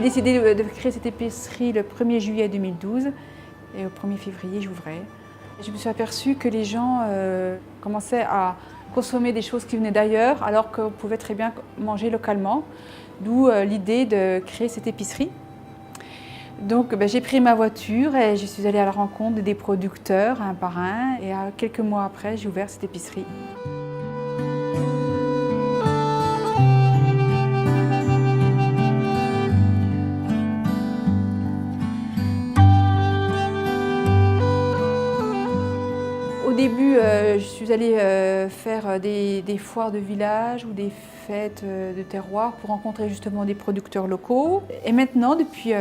décidé de créer cette épicerie le 1er juillet 2012 et au 1er février, j'ouvrais. Je me suis aperçue que les gens commençaient à consommer des choses qui venaient d'ailleurs alors qu'on pouvait très bien manger localement, d'où l'idée de créer cette épicerie. Donc j'ai pris ma voiture et je suis allée à la rencontre des producteurs un par un et quelques mois après, j'ai ouvert cette épicerie. Au début, je suis allée faire des foires de village ou des fêtes de terroir pour rencontrer justement des producteurs locaux. Et maintenant, depuis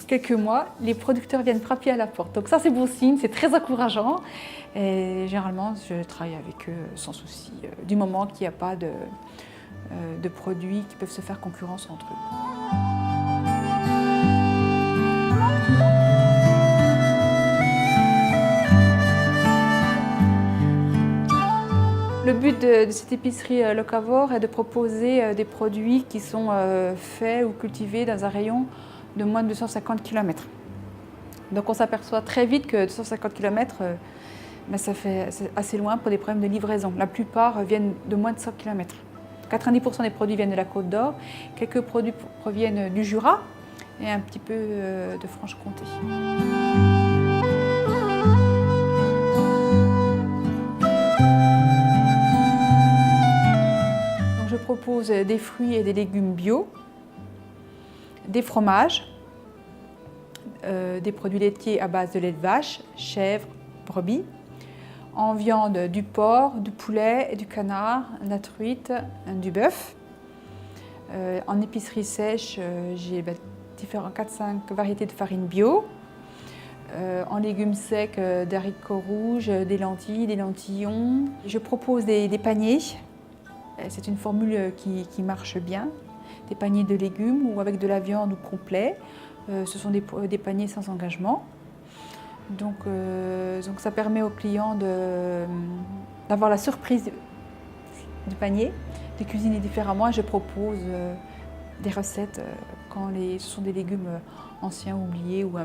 quelques mois, les producteurs viennent frapper à la porte. Donc ça, c'est bon signe, c'est très encourageant. Et généralement, je travaille avec eux sans souci, du moment qu'il n'y a pas de produits qui peuvent se faire concurrence entre eux. Le but de cette épicerie locavore est de proposer des produits qui sont faits ou cultivés dans un rayon de moins de 250 km. Donc on s'aperçoit très vite que 250 km, c'est assez loin pour des problèmes de livraison. La plupart viennent de moins de 100 km. 90% des produits viennent de la Côte d'Or, quelques produits proviennent du Jura et un petit peu de Franche-Comté. Je propose des fruits et des légumes bio, des fromages, des produits laitiers à base de lait de vache, chèvre, brebis, en viande du porc, du poulet, du canard, de la truite, du bœuf. En épicerie sèche, j'ai 4-5 variétés de farine bio. En légumes secs, des haricots rouges, des lentilles, des lentillons. Je propose des paniers. C'est une formule qui marche bien, des paniers de légumes ou avec de la viande ou complet. Ce sont des paniers sans engagement. Donc ça permet aux clients d'avoir la surprise du panier, de cuisiner différemment. Je propose des recettes quand ce sont des légumes anciens, oubliés ou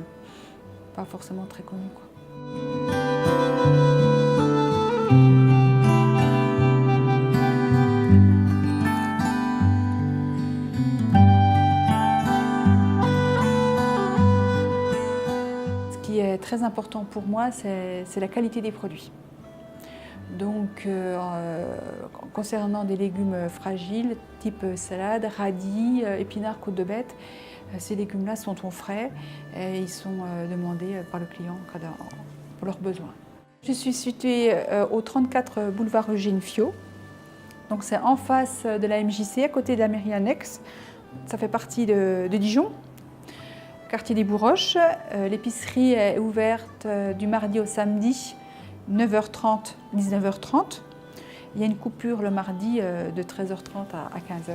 pas forcément très connus, quoi. Ce qui est très important pour moi, c'est la qualité des produits. Donc, concernant des légumes fragiles, type salade, radis, épinards, côte de bête, ces légumes-là sont au frais et ils sont demandés par le client pour leurs besoins. Je suis située au 34 boulevard Eugène Fiot. Donc, c'est en face de la MJC, à côté de la mairie annexe. Ça fait partie de Dijon. Quartier des Bourroches. L'épicerie est ouverte du mardi au samedi, 9h30, 19h30. Il y a une coupure le mardi de 13h30 à 15h.